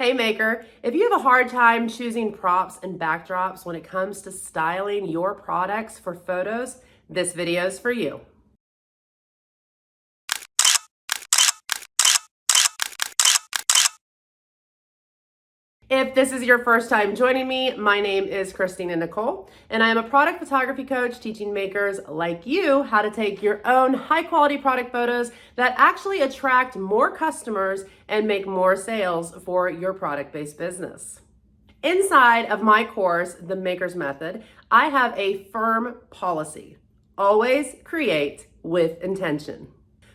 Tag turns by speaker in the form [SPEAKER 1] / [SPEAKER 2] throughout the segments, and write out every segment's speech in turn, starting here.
[SPEAKER 1] Hey maker, if you have a hard time choosing props and backdrops when it comes to styling your products for photos, this video is for you. If this is your first time joining me, my name is Christina Nicole, and I am a product photography coach teaching makers like you how to take your own high quality product photos that actually attract more customers and make more sales for your product-based business. Inside of my course, The Maker's Method, I have a firm policy: always create with intention.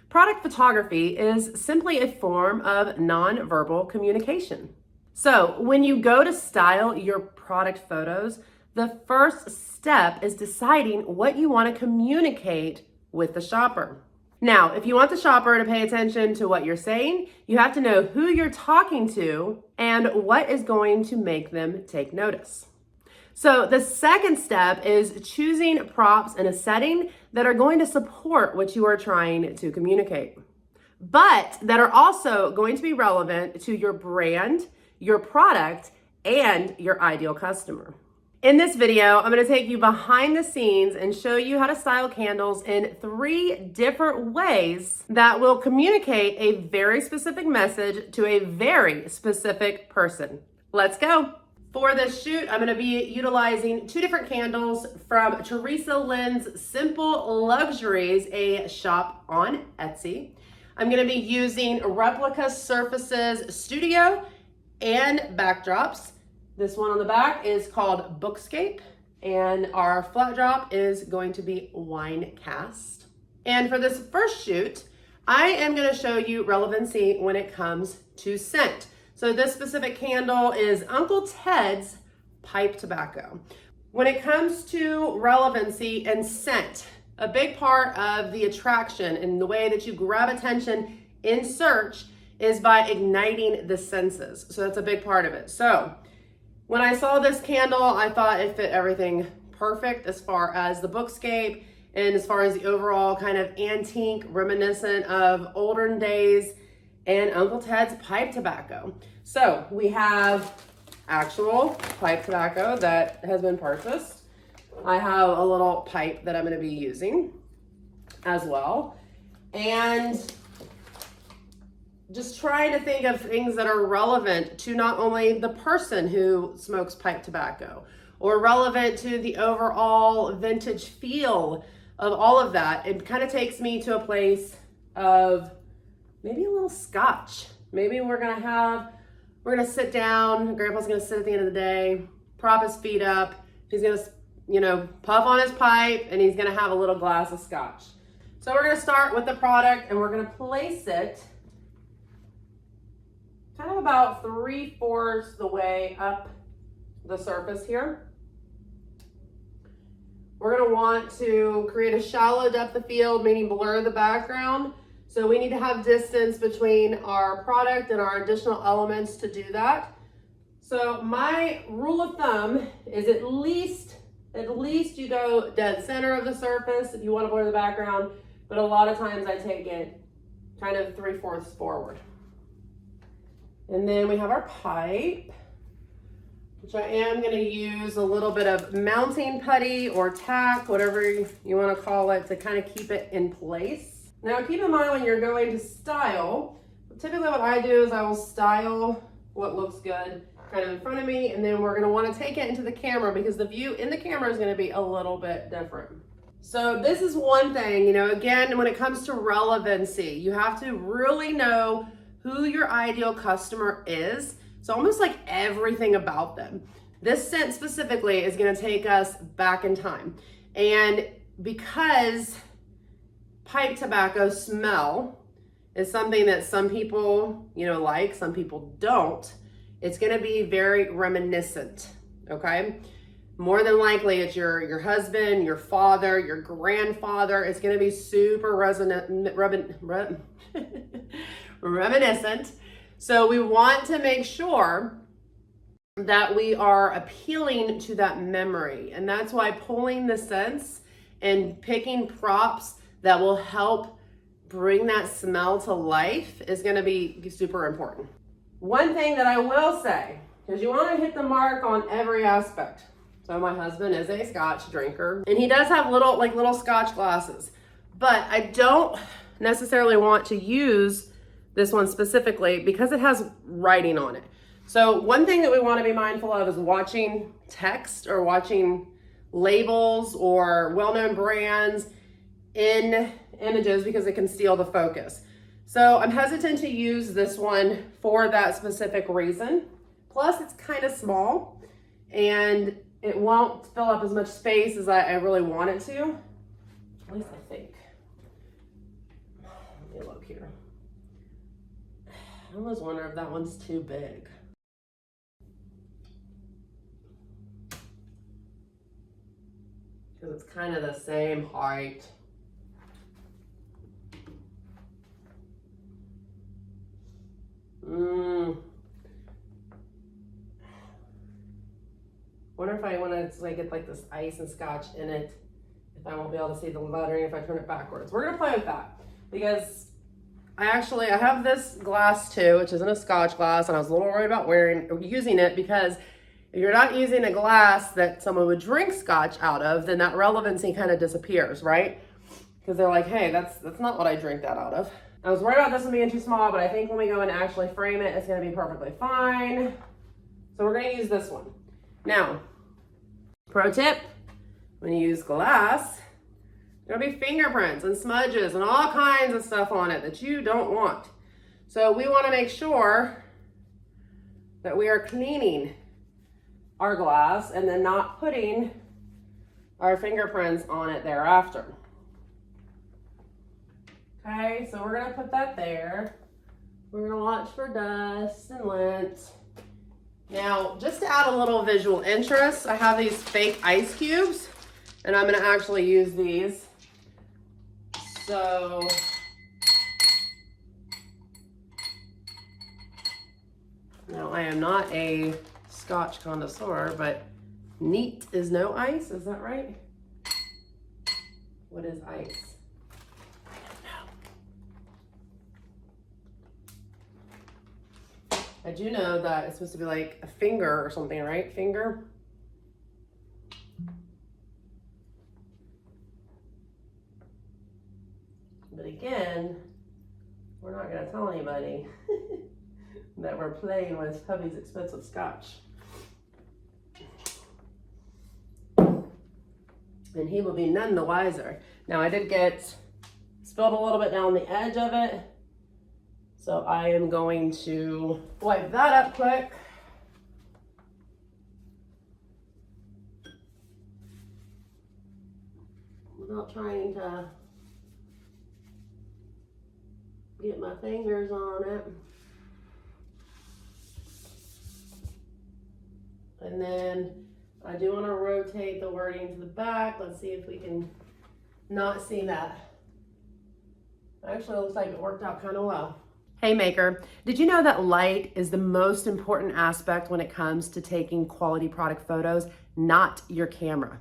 [SPEAKER 1] Product photography is simply a form of nonverbal communication. So when you go to style your product photos, the first step is deciding what you want to communicate with the shopper. Now, if you want the shopper to pay attention to what you're saying, you have to know who you're talking to and what is going to make them take notice. So the second step is choosing props in a setting that are going to support what you are trying to communicate, but that are also going to be relevant to your brand, your product, and your ideal customer. In this video, I'm going to take you behind the scenes and show you how to style candles in 3 different ways that will communicate a very specific message to a very specific person. Let's go. For this shoot, I'm going to be utilizing 2 different candles from Teresa Lynn's Simple Luxuries, a shop on Etsy. I'm going to be using Replica Surfaces Studio and backdrops. This one on the back is called Bookscape, and our flat drop is going to be Wine Cast. And for this first shoot, I am going to show you relevancy when it comes to scent. So this specific candle is Uncle Ted's pipe tobacco. When it comes to relevancy and scent, a big part of the attraction and the way that you grab attention in search is by igniting the senses. So that's a big part of it. So when I saw this candle, I thought it fit everything perfect as far as the Bookscape and as far as the overall kind of antique, reminiscent of olden days and Uncle Ted's pipe tobacco. So we have actual pipe tobacco that has been purchased. I have a little pipe that I'm going to be using as well. And just trying to think of things that are relevant to not only the person who smokes pipe tobacco or relevant to the overall vintage feel of all of that. It kind of takes me to a place of maybe a little scotch. Maybe we're gonna sit down, Grandpa's gonna sit at the end of the day, prop his feet up, he's gonna, puff on his pipe, and he's gonna have a little glass of scotch. So we're gonna start with the product, and we're gonna place it kind of about 3/4 the way up the surface here. We're gonna want to create a shallow depth of field, meaning blur the background. So we need to have distance between our product and our additional elements to do that. So my rule of thumb is at least you go dead center of the surface if you want to blur the background, but a lot of times I take it kind of 3/4 forward. And then we have our pipe, which I am going to use a little bit of mounting putty or tack, whatever you want to call it, to kind of keep it in place. Now keep in mind when you're going to style, typically what I do is I will style what looks good kind of in front of me, and then we're going to want to take it into the camera because the view in the camera is going to be a little bit different. So this is one thing, again, when it comes to relevancy, you have to really know who your ideal customer is. So almost like everything about them. This scent specifically is going to take us back in time. And because pipe tobacco smell is something that some people, like, some people don't, it's going to be very reminiscent, okay? More than likely it's your husband, your father, your grandfather. It's going to be super reminiscent. So we want to make sure that we are appealing to that memory. And that's why pulling the scents and picking props that will help bring that smell to life is going to be super important. One thing that I will say, because you want to hit the mark on every aspect. So my husband is a Scotch drinker, and he does have little Scotch glasses, but I don't necessarily want to use this one specifically because it has writing on it. So one thing that we want to be mindful of is watching text or watching labels or well-known brands in images because it can steal the focus. So I'm hesitant to use this one for that specific reason. Plus it's kind of small and it won't fill up as much space as I really want it to. At least I think. Let me look here. I almost wonder if that one's too big. Because it's kind of the same height. Wonder if I want to get like this ice and Scotch in it, if I won't be able to see the lettering if I turn it backwards. We're gonna play with that because I have this glass too, which isn't a Scotch glass, and I was a little worried about using it because if you're not using a glass that someone would drink Scotch out of, then that relevancy kind of disappears, right? Because they're like, hey, that's not what I drink that out of. I was worried about this one being too small, but I think when we go and actually frame it, it's gonna be perfectly fine. So we're gonna use this one. Now, pro tip, when you use glass, there'll be fingerprints and smudges and all kinds of stuff on it that you don't want. So we wanna make sure that we are cleaning our glass and then not putting our fingerprints on it thereafter. Okay, so we're gonna put that there. We're gonna watch for dust and lint. Now, just to add a little visual interest, I have these fake ice cubes, and I'm gonna actually use these. So, now I am not a Scotch connoisseur, but neat is no ice, is that right? What is ice? I do know that it's supposed to be like a finger or something, right? Finger. But again, we're not going to tell anybody that we're playing with hubby's expensive Scotch. And he will be none the wiser. Now I did get spilled a little bit down the edge of it. So I am going to wipe that up quick. Without trying to get my fingers on it. And then I do want to rotate the wording to the back. Let's see if we can not see that. Actually, it looks like it worked out kind of well. Hey maker, did you know that light is the most important aspect when it comes to taking quality product photos, not your camera?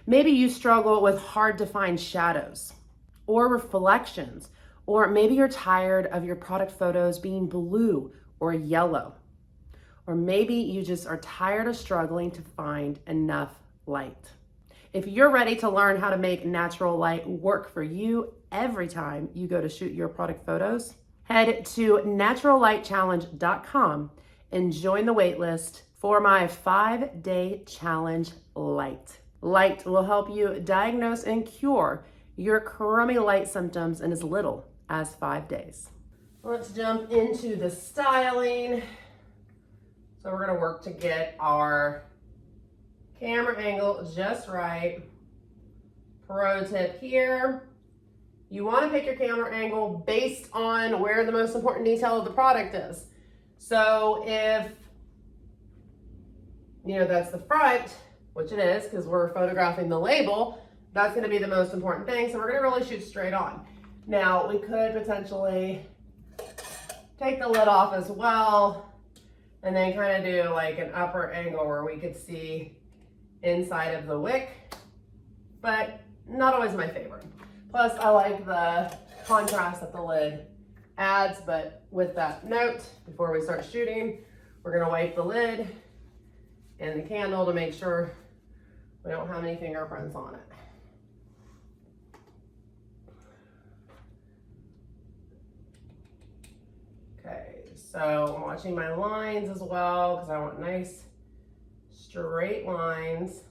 [SPEAKER 1] Maybe you struggle with hard to find shadows or reflections, or maybe you're tired of your product photos being blue or yellow, or maybe you just are tired of struggling to find enough light. If you're ready to learn how to make natural light work for you every time you go to shoot your product photos, head to naturallightchallenge.com and join the waitlist for my 5-day challenge Light. Light will help you diagnose and cure your crummy light symptoms in as little as 5 days. Let's jump into the styling. So we're gonna work to get our camera angle just right. Pro tip here. You want to pick your camera angle based on where the most important detail of the product is. So if, that's the front, which it is because we're photographing the label, that's going to be the most important thing. So we're going to really shoot straight on. Now we could potentially take the lid off as well and then kind of do like an upper angle where we could see inside of the wick, but not always my favorite. Plus, I like the contrast that the lid ads, but with that note, before we start shooting, we're gonna wipe the lid and the candle to make sure we don't have any fingerprints on it. Okay, so I'm watching my lines as well because I want nice straight lines.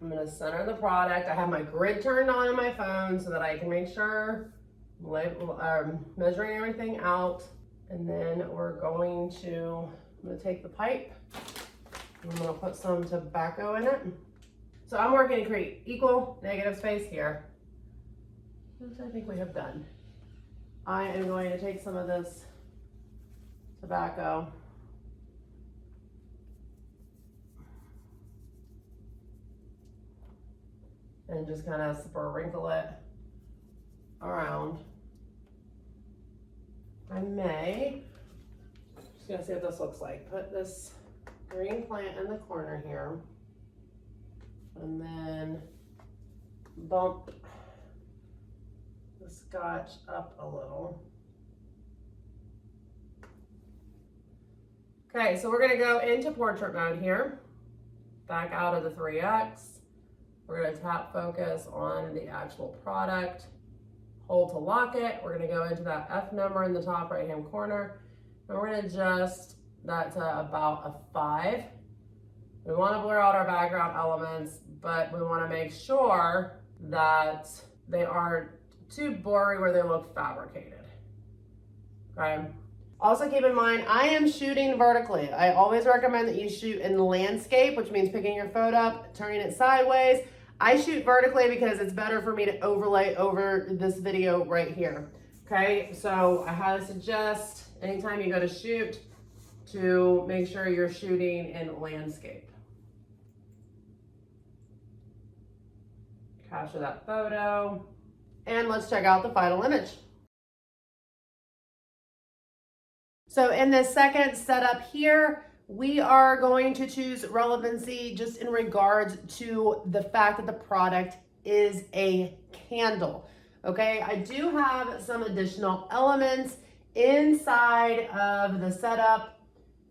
[SPEAKER 1] I'm gonna center the product. I have my grid turned on my phone so that I can make sure I'm measuring everything out. And then we're going to, I'm gonna take the pipe, and I'm gonna put some tobacco in it. So I'm working to create equal negative space here, which I think we have done. I am going to take some of this tobacco and just kind of sprinkle it around. I may, just gonna see what this looks like. Put this green plant in the corner here, and then bump the scotch up a little. Okay, so we're gonna go into portrait mode here. Back out of the 3X. We're gonna tap focus on the actual product, hold to lock it. We're gonna go into that F number in the top right-hand corner, and we're gonna adjust that to about a 5. We wanna blur out our background elements, but we wanna make sure that they aren't too blurry where they look fabricated, okay? Also keep in mind, I am shooting vertically. I always recommend that you shoot in landscape, which means picking your phone up, turning it sideways. I shoot vertically because it's better for me to overlay over this video right here. Okay, so I highly suggest anytime you go to shoot to make sure you're shooting in landscape. Capture that photo. And let's check out the final image. So in this second setup here, we are going to choose relevancy just in regards to the fact that the product is a candle. Okay, I do have some additional elements inside of the setup.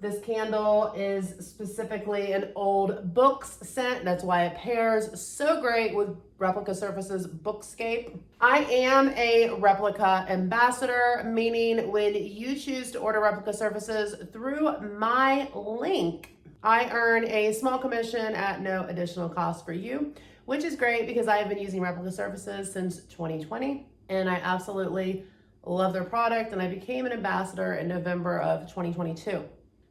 [SPEAKER 1] This candle is specifically an old books scent. That's why it pairs so great with Replica Surfaces Bookscape. I am a Replica Ambassador, meaning when you choose to order Replica Surfaces through my link, I earn a small commission at no additional cost for you, which is great because I have been using Replica Surfaces since 2020, and I absolutely love their product, and I became an ambassador in November of 2022.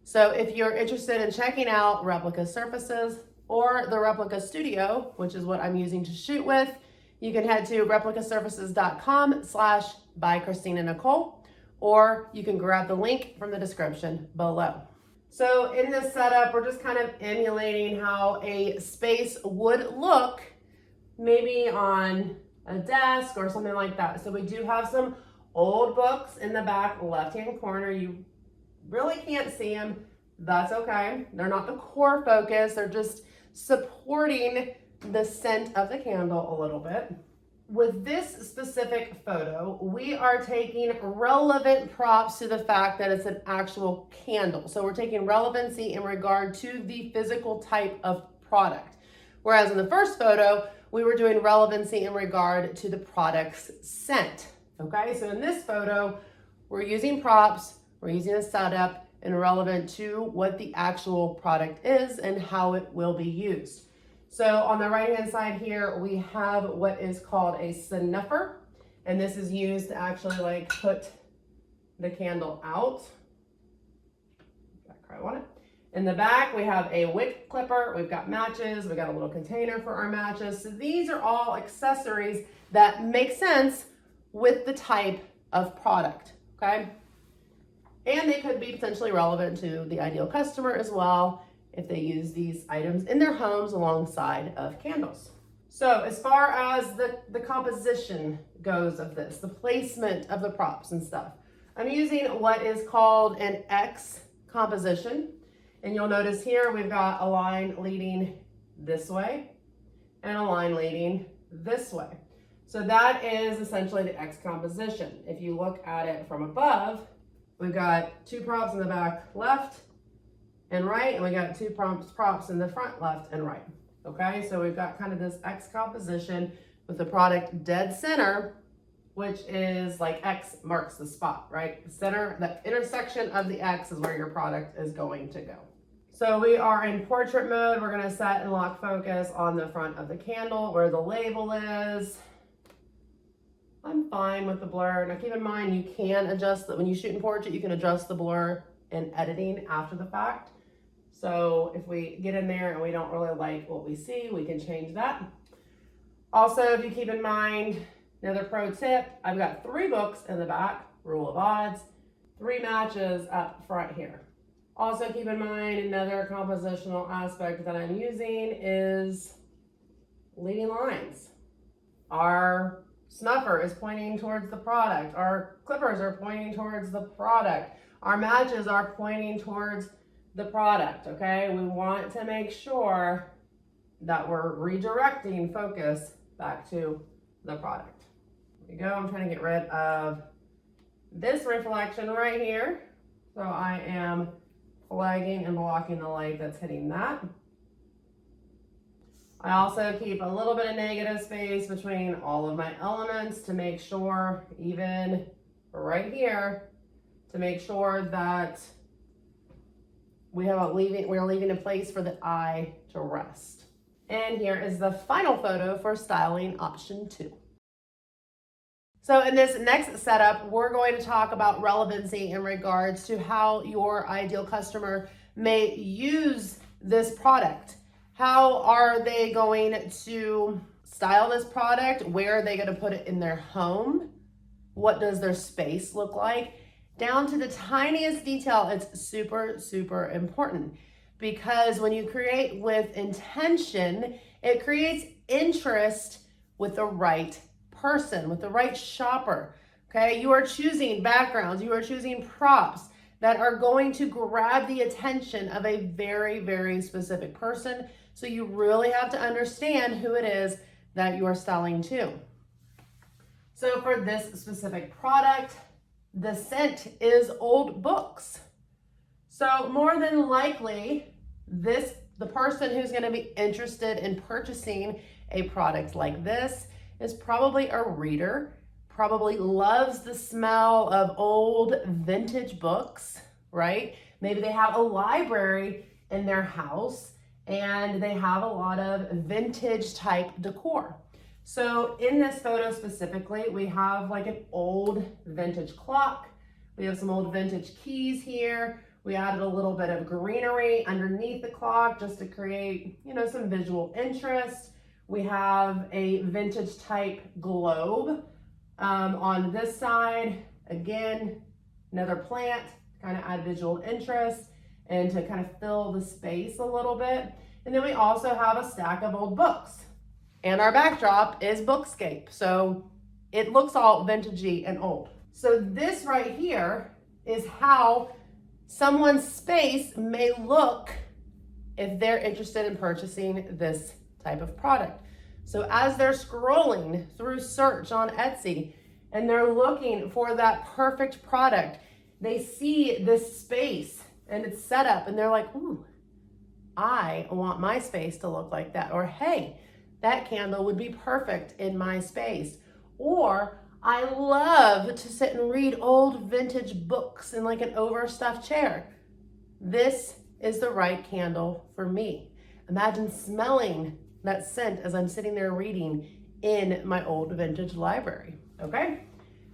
[SPEAKER 1] So if you're interested in checking out Replica Surfaces or the Replica Studio, which is what I'm using to shoot with, you can head to replicasurfaces.com/by-Christina-Nicole, or you can grab the link from the description below. So in this setup, we're just kind of emulating how a space would look maybe on a desk or something like that. So we do have some old books in the back left-hand corner. You really can't see them. That's okay. They're not the core focus. They're just supporting the scent of the candle a little bit. With this specific photo, we are taking relevant props to the fact that it's an actual candle. So we're taking relevancy in regard to the physical type of product. Whereas in the first photo, we were doing relevancy in regard to the product's scent. Okay, so in this photo, we're using props, we're using a setup, and relevant to what the actual product is and how it will be used. So on the right-hand side here, we have what is called a snuffer, and this is used to actually like put the candle out. Got on it. In the back, we have a wick clipper, we've got matches, we got a little container for our matches. So these are all accessories that make sense with the type of product, okay? And they could be potentially relevant to the ideal customer as well if they use these items in their homes alongside of candles. So as far as the composition goes of this, the placement of the props and stuff, I'm using what is called an X composition. And you'll notice here we've got a line leading this way and a line leading this way. So that is essentially the X composition. If you look at it from above, we've got 2 props in the back left and right, and we got 2 props in the front left and right. Okay, so we've got kind of this X composition with the product dead center, which is like X marks the spot, right? The center, the intersection of the X is where your product is going to go. So we are in portrait mode. We're gonna set and lock focus on the front of the candle where the label is. I'm fine with the blur. Now keep in mind, you can adjust that when you shoot in portrait, you can adjust the blur in editing after the fact. So if we get in there and we don't really like what we see, we can change that. Also, if you keep in mind, another pro tip, I've got 3 books in the back, rule of odds, 3 matches up front here. Also keep in mind, another compositional aspect that I'm using is leading lines. Our snuffer is pointing towards the product. Our clippers are pointing towards the product. Our matches are pointing towards the product, okay? We want to make sure that we're redirecting focus back to the product. There we go. I'm trying to get rid of this reflection right here. So I am flagging and blocking the light that's hitting that. I also keep a little bit of negative space between all of my elements to make sure, even right here, to make sure that we're leaving a place for the eye to rest. And here is the final photo for styling option 2. So in this next setup, we're going to talk about relevancy in regards to how your ideal customer may use this product. How are they going to style this product? Where are they going to put it in their home? What does their space look like? Down to the tiniest detail, it's super, super important, because when you create with intention, it creates interest with the right person, with the right shopper. Okay, you are choosing backgrounds, you are choosing props that are going to grab the attention of a very, very specific person. So you really have to understand who it is that you are styling to. So for this specific product, the scent is old books. So more than likely, the person who's going to be interested in purchasing a product like this is probably a reader, probably loves the smell of old vintage books, right? Maybe they have a library in their house and they have a lot of vintage type decor. So in this photo specifically, we have like an old vintage clock. We have some old vintage keys here. We added a little bit of greenery underneath the clock just to create, some visual interest. We have a vintage type globe on this side. Again, another plant to kind of add visual interest and to kind of fill the space a little bit. And then we also have a stack of old books. And our backdrop is Bookscape. So it looks all vintagey and old. So this right here is how someone's space may look if they're interested in purchasing this type of product. So as they're scrolling through search on Etsy and they're looking for that perfect product, they see this space and it's set up and they're like, ooh, I want my space to look like that. Or, hey, that candle would be perfect in my space. Or, I love to sit and read old vintage books in like an overstuffed chair. This is the right candle for me. Imagine smelling that scent as I'm sitting there reading in my old vintage library, okay?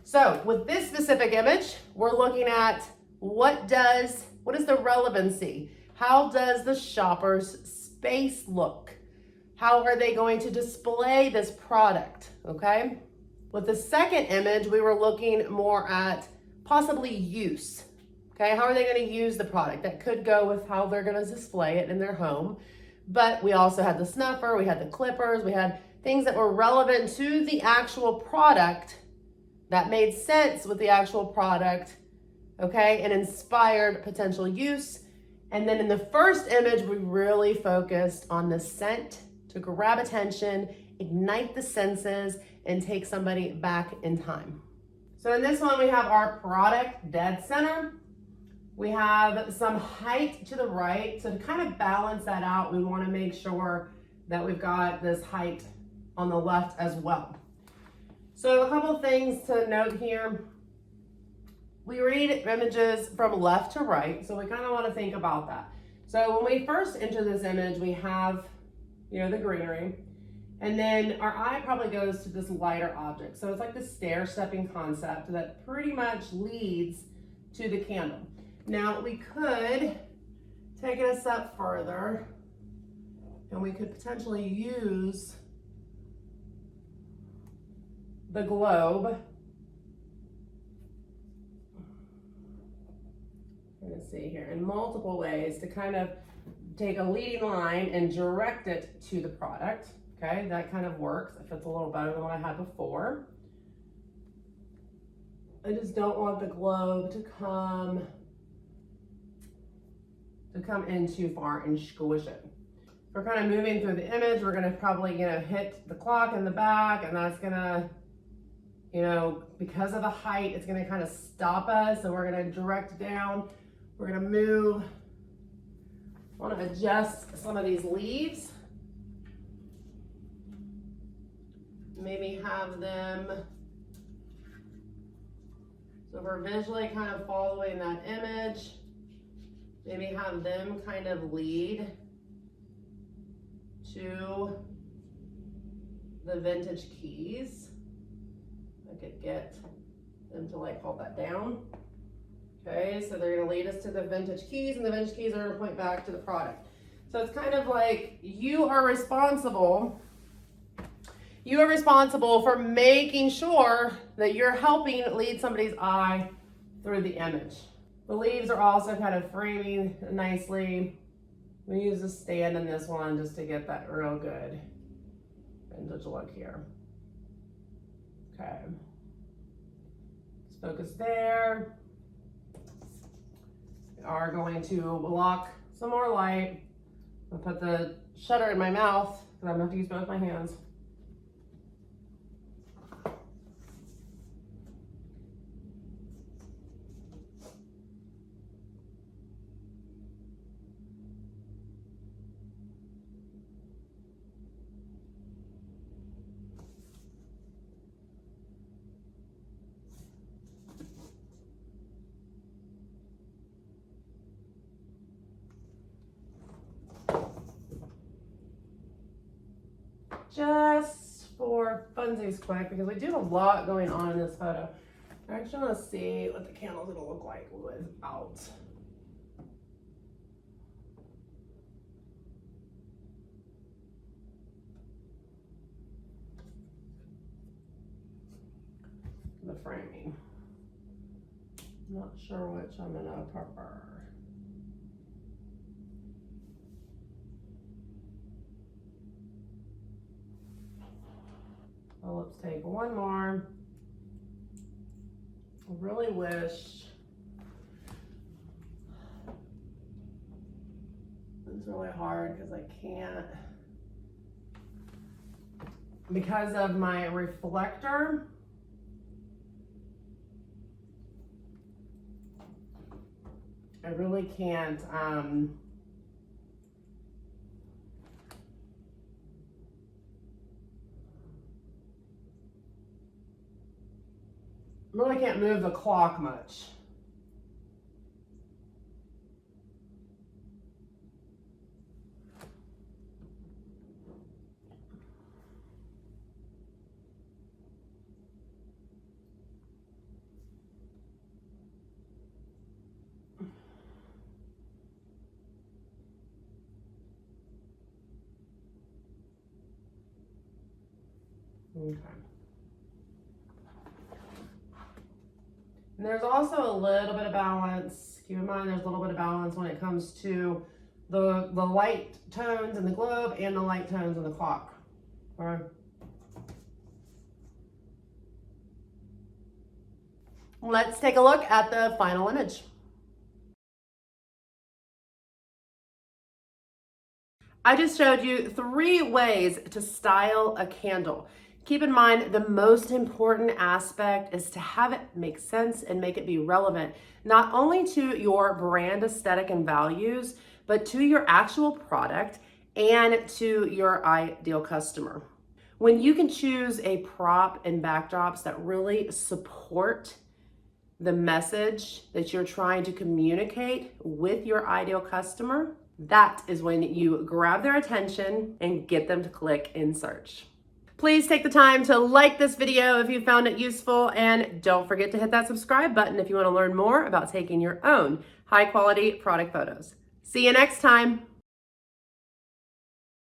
[SPEAKER 1] So with this specific image, we're looking at what is the relevancy? How does the shopper's space look? How are they going to display this product, okay? With the second image, we were looking more at possibly use, okay? How are they going to use the product? That could go with how they're going to display it in their home. But we also had the snuffer, we had the clippers, we had things that were relevant to the actual product that made sense with the actual product, okay? And inspired potential use. And then in the first image, we really focused on the scent to grab attention, ignite the senses, and take somebody back in time. So in this one, we have our product dead center. We have some height to the right. So to kind of balance that out, we want to make sure that we've got this height on the left as well. So a couple things to note here. We read images from left to right, so we kind of want to think about that. So when we first enter this image, we have, the greenery, and then our eye probably goes to this lighter object. So it's like the stair-stepping concept that pretty much leads to the candle. Now we could take it a step further, and we could potentially use the globe. We're going to see here in multiple ways to kind of take a leading line and direct it to the product. Okay, that kind of works if it's a little better than what I had before. I just don't want the globe to come in too far and squish it. We're kind of moving through the image. We're going to probably, hit the clock in the back, and that's going to, because of the height, it's going to kind of stop us. So we're going to direct down. We're going to move. I want to adjust some of these leaves. Maybe have them, so we're visually kind of following that image. Maybe have them kind of lead to the vintage keys. I could get them to hold that down. Okay, so they're gonna lead us to the vintage keys, and the vintage keys are gonna point back to the product. So it's kind of like you are responsible for making sure that you're helping lead somebody's eye through the image. The leaves are also kind of framing nicely. We use a stand in this one just to get that real good vintage look here. Okay. Let's focus there. We are going to block some more light. I'll put the shutter in my mouth because I'm going to have to use both my hands. Just for funsies quick, because we do have a lot going on in this photo. I actually want to see what the candle's gonna look like without. The framing. Not sure which I'm gonna prefer. Well, let's take one more. I really wish it's really hard because I can't, because of my reflector. I really can't really can't move the clock much. Okay. And there's also a little bit of balance. Keep in mind there's a little bit of balance when it comes to the light tones in the globe and the light tones in the clock. All right. Let's take a look at the final image. I just showed you 3 ways to style a candle. Keep in mind, the most important aspect is to have it make sense and make it be relevant, not only to your brand aesthetic and values, but to your actual product and to your ideal customer. When you can choose a prop and backdrops that really support the message that you're trying to communicate with your ideal customer, that is when you grab their attention and get them to click in search. Please take the time to like this video if you found it useful, and don't forget to hit that subscribe button if you want to learn more about taking your own high quality product photos. See you next time.